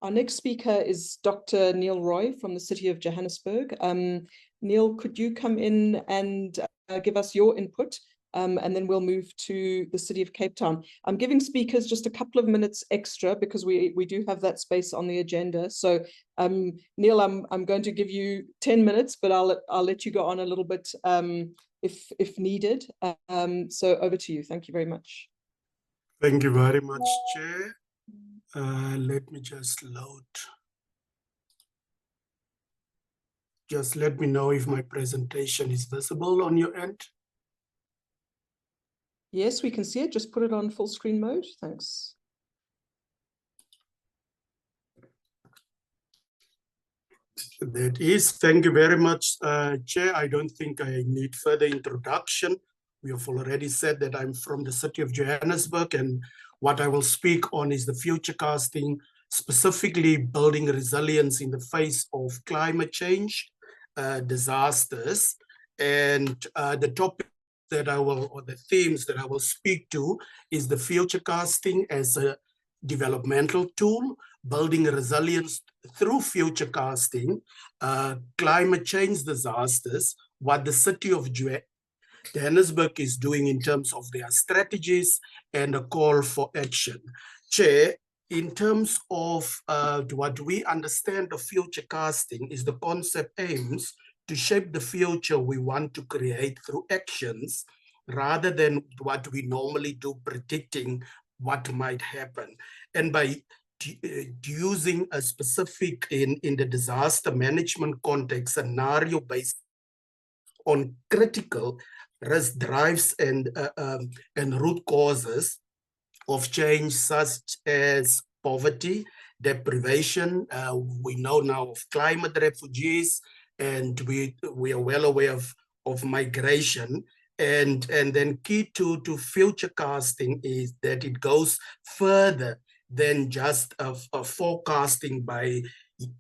Our next speaker is Dr. Niel Rooi from the City of Johannesburg. Niel, could you come in and give us your input? And then we'll move to the City of Cape Town. I'm giving speakers just a couple of minutes extra because we do have that space on the agenda. So, Niel, I'm going to give you 10 minutes, but I'll let you go on a little bit if needed. So over to you. Thank you very much. Thank you very much, Chair. Let me just load. Just let me know if my presentation is visible on your end. Yes, we can see it. Just put it on full screen mode. Thanks. That is, thank you very much, Chair. I don't think I need further introduction. We have already said that I'm from the City of Johannesburg, and what I will speak on is the futurecasting, specifically building resilience in the face of climate change, disasters, and the topic that I will, or the themes that I will speak to is the futurecasting as a developmental tool, building resilience through futurecasting, climate change disasters, what the City of Johannesburg is doing in terms of their strategies, and a call for action. Chair, in terms of what we understand of futurecasting is the concept aims to shape the future we want to create through actions rather than what we normally do, predicting what might happen. And by using a specific, in the disaster management context, scenario based on critical risk drives and root causes of change, such as poverty, deprivation. We know now of climate refugees, and we are well aware of migration. And then key to futurecasting is that it goes further than just a forecasting by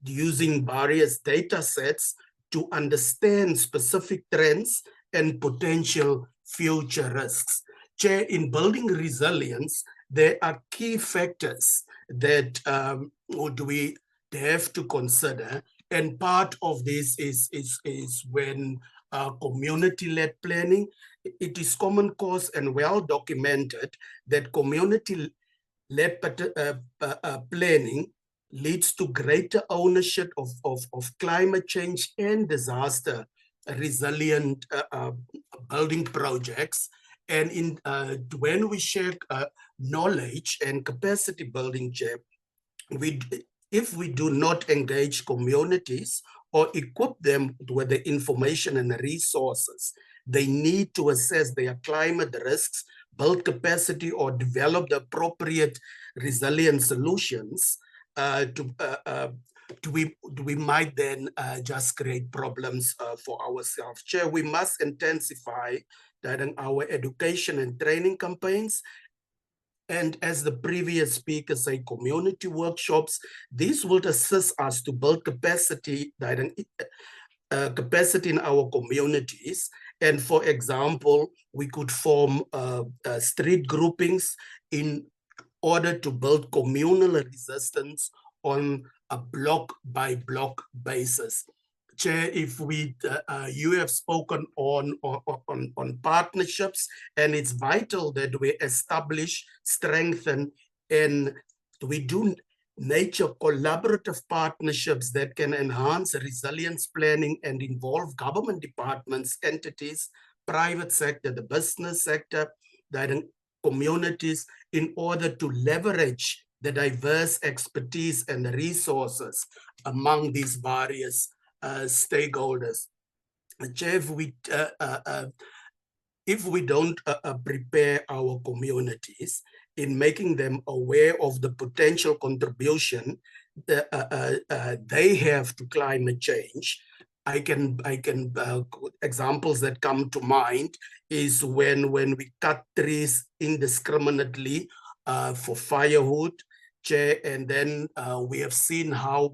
using various data sets to understand specific trends and potential future risks. Chair, in building resilience, there are key factors that we have to consider, and part of this is when community-led planning. It is common cause and well documented that community-led planning leads to greater ownership of climate change and disaster resilient building projects. And when we share knowledge and capacity building, Chair, if we do not engage communities or equip them with the information and the resources they need to assess their climate risks, build capacity, or develop the appropriate resilient solutions, we might then just create problems for ourselves. Chair, we must intensify that in our education and training campaigns. And as the previous speaker said, community workshops, these will assist us to build capacity, capacity in our communities. And for example, we could form street groupings in order to build communal resistance on a block by block basis. Chair, if you have spoken on partnerships, and it's vital that we establish, strengthen, and we do nature collaborative partnerships that can enhance resilience planning and involve government departments, entities, private sector, the business sector, the communities, in order to leverage the diverse expertise and the resources among these various stakeholders. Chair, if we don't prepare our communities in making them aware of the potential contribution they have to climate change, examples that come to mind is when we cut trees indiscriminately for firewood, Chair, and then we have seen how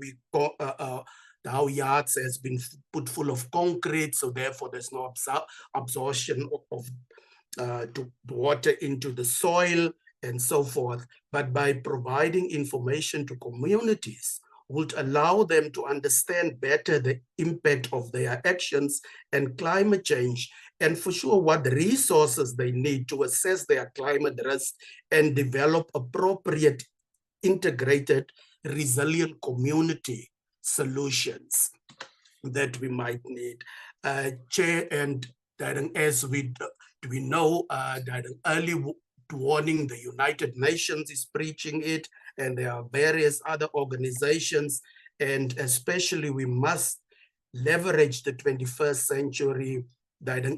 how yards has been put full of concrete, so therefore there's no absorption of water into the soil, and so forth, but by providing information to communities would allow them to understand better the impact of their actions and climate change, and for sure what resources they need to assess their climate risk and develop appropriate, integrated, resilient community solutions that we might need. Chair, and as we know, that early warning, the United Nations is preaching it, and there are various other organizations, and especially we must leverage the 21st century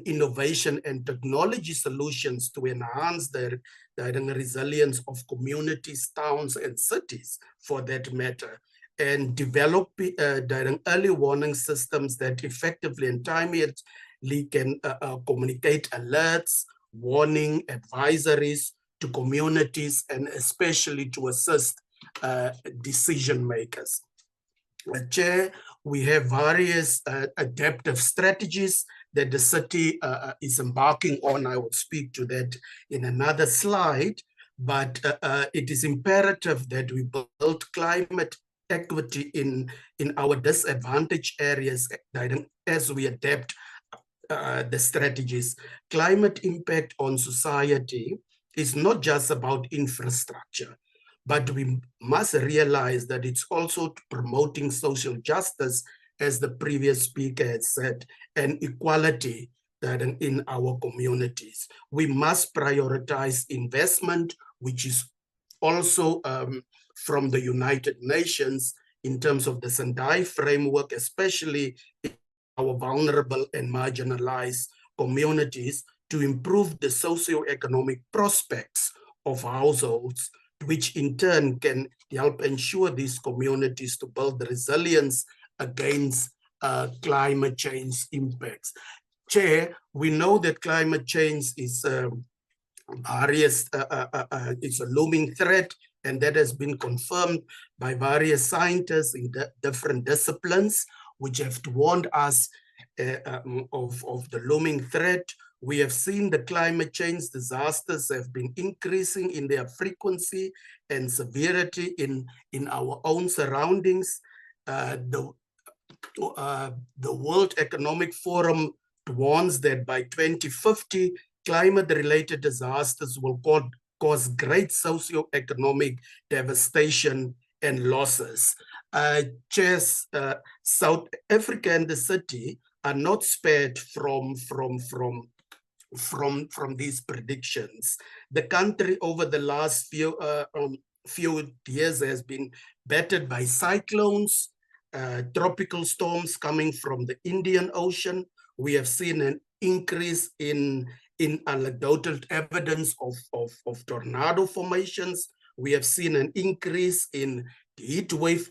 innovation and technology solutions to enhance the resilience of communities, towns, and cities, for that matter, and develop early warning systems that effectively and timely can communicate alerts, warning, advisories to communities, and especially to assist decision makers. Chair, we have various adaptive strategies that the city is embarking on. I will speak to that in another slide, but it is imperative that we build climate equity in our disadvantaged areas as we adapt the strategies. Climate impact on society is not just about infrastructure, but we must realize that it's also promoting social justice, as the previous speaker had said, and equality that in our communities. We must prioritize investment, which is also from the United Nations in terms of the Sendai framework, especially in our vulnerable and marginalized communities, to improve the socioeconomic prospects of households, which in turn can help ensure these communities to build the resilience against climate change impacts. Chair, we know that climate change is it's a looming threat, and that has been confirmed by various scientists in different disciplines, which have warned us of the looming threat. We have seen the climate change disasters have been increasing in their frequency and severity in our own surroundings. The World Economic Forum warns that by 2050, climate-related disasters will cause great socioeconomic devastation and losses. Chairs, South Africa and the city are not spared from these predictions. The country over the last few years has been battered by cyclones, tropical storms coming from the Indian Ocean. We have seen an increase in anecdotal evidence of tornado formations. We have seen an increase in heat wave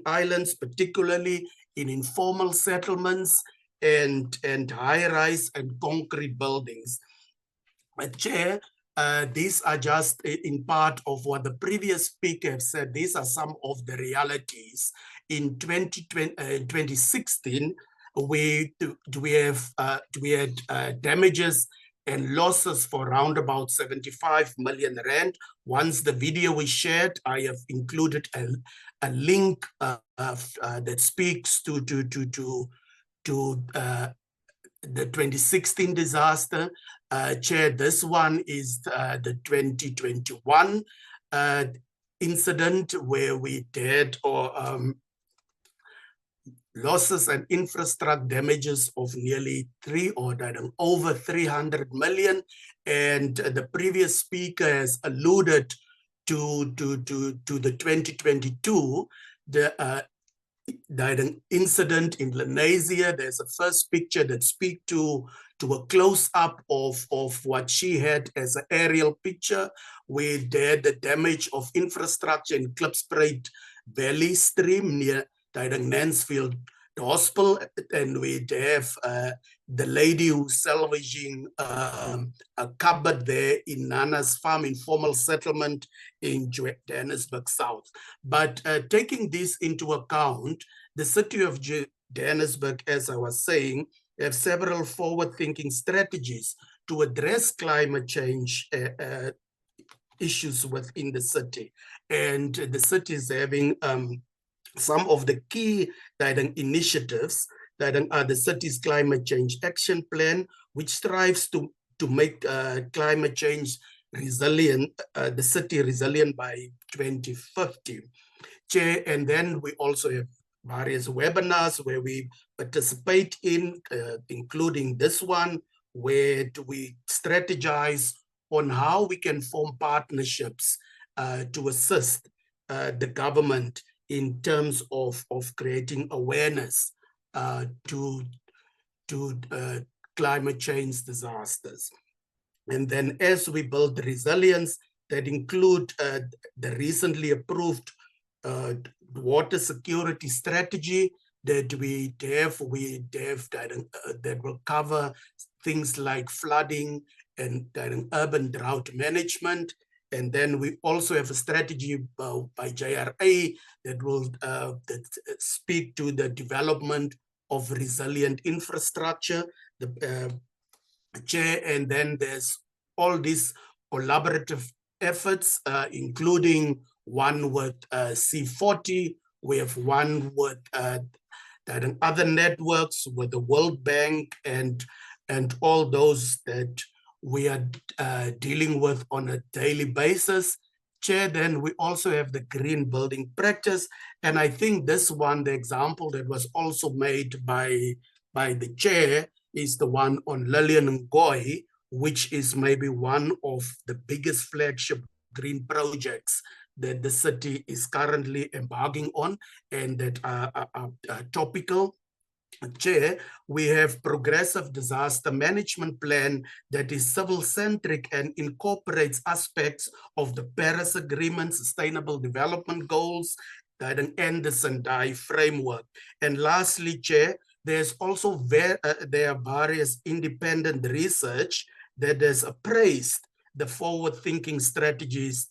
islands, particularly in informal settlements and high-rise and concrete buildings. Chair, these are just in part of what the previous speaker said. These are some of the realities. In 2016, we had damages and losses for around about 75 million rand. Once the video is shared, I have included a link that speaks to the 2016 disaster. Chair, this one is the 2021 incident where we did losses and infrastructure damages of nearly over 300 million. And the previous speaker has alluded to the 2022, the incident in Lenasia. There's a first picture that speaks to a close-up of what she had as an aerial picture, where there the damage of infrastructure in Klipspruit Valley stream near Mansfield Hospital, and we have the lady who's salvaging a cupboard there in Nana's farm, informal settlement in Johannesburg South. But taking this into account, the city of Johannesburg, as I was saying, have several forward-thinking strategies to address climate change issues within the city. And the city is having some of the key initiatives that are the city's climate change action plan, which strives to make climate change resilient, the city resilient by 2050. Chair, and then we also have various webinars where we participate in, including this one, where we strategize on how we can form partnerships to assist the government in terms of creating awareness to climate change disasters. And then as we build resilience, that include the recently approved water security strategy that we have that will cover things like flooding and urban drought management. And then we also have a strategy by JRA that will speak to the development of resilient infrastructure. Chair, and then there's all these collaborative efforts, including one with C40. We have one with other networks with the World Bank and all those that we are dealing with on a daily basis. Chair, then we also have the green building practice. And I think this one, the example that was also made by the chair, is the one on Lillian Ngoyi, which is maybe one of the biggest flagship green projects that the city is currently embarking on and that are topical. Chair, we have progressive disaster management plan that is civil-centric and incorporates aspects of the Paris Agreement, Sustainable Development Goals, and the Sendai framework. And lastly, Chair, there's also there are various independent research that has appraised the forward-thinking strategies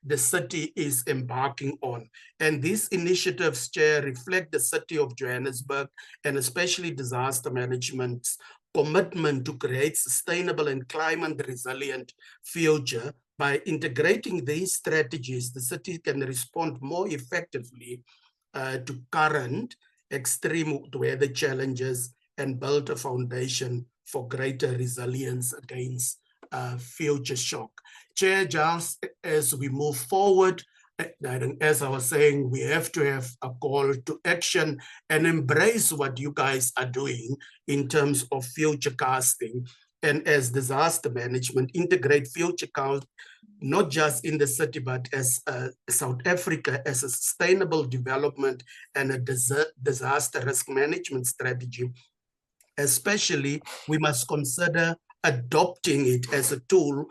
the city is embarking on. And these initiatives, Chair, reflect the City of Johannesburg and especially disaster management's commitment to create sustainable and climate resilient future. By integrating these strategies, the city can respond more effectively to current extreme weather challenges and build a foundation for greater resilience against future shock. Chair, just as we move forward, as I was saying, we have to have a call to action and embrace what you guys are doing in terms of future casting and as disaster management, integrate future count, not just in the city, but as South Africa as a sustainable development and a disaster risk management strategy. Especially, we must consider adopting it as a tool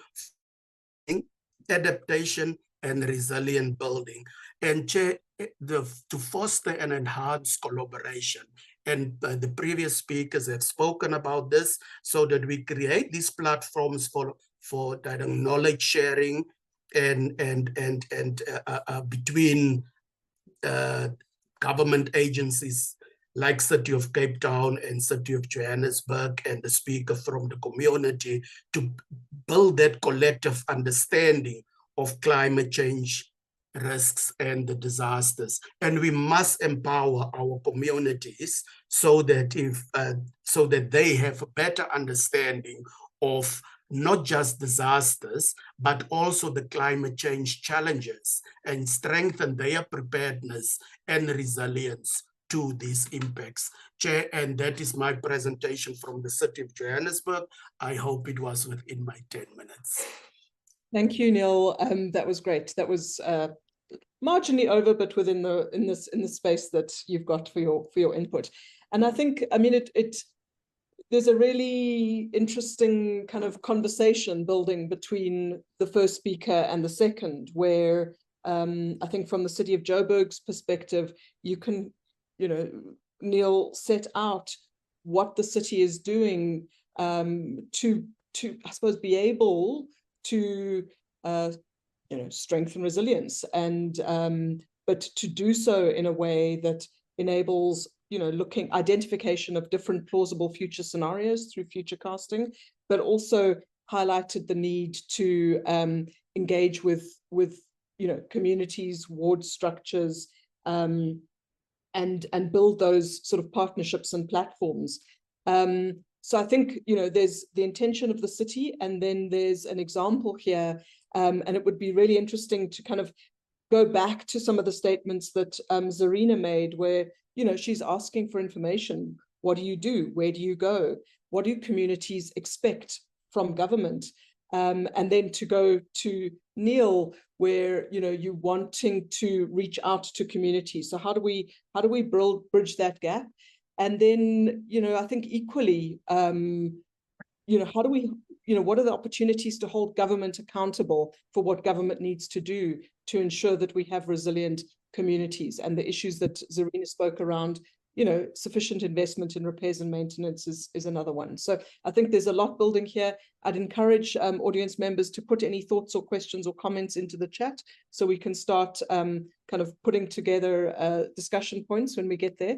for adaptation and resilient building, and to foster and enhance collaboration. And the previous speakers have spoken about this, so that we create these platforms for knowledge sharing and between government agencies like City of Cape Town and City of Johannesburg and the speaker from the community to build that collective understanding of climate change risks and the disasters. And we must empower our communities so that so that they have a better understanding of not just disasters, but also the climate change challenges and strengthen their preparedness and resilience to these impacts. Chair, and that is my presentation from the City of Johannesburg. I hope it was within my 10 minutes. Thank you, Niel. That was great. That was marginally over, but within the space that you've got for your input. And I think, I mean, there's a really interesting kind of conversation building between the first speaker and the second, where I think from the City of Joburg's perspective, you can, Niel set out what the city is doing to I suppose be able to strengthen resilience, and but to do so in a way that enables identification of different plausible future scenarios through future casting, but also highlighted the need to engage with communities, ward structures, and build those sort of partnerships and platforms. So I think, there's the intention of the city, and then there's an example here, and it would be really interesting to kind of go back to some of the statements that Zarina made, where, she's asking for information. What do you do? Where do you go? What do communities expect from government? And then to go to Niel, where, you're wanting to reach out to communities. So how do we bridge that gap? And then, I think equally, how do we, what are the opportunities to hold government accountable for what government needs to do to ensure that we have resilient communities? And the issues that Zarina spoke around, sufficient investment in repairs and maintenance is another one. So I think there's a lot building here. I'd encourage audience members to put any thoughts or questions or comments into the chat, so we can start kind of putting together discussion points when we get there.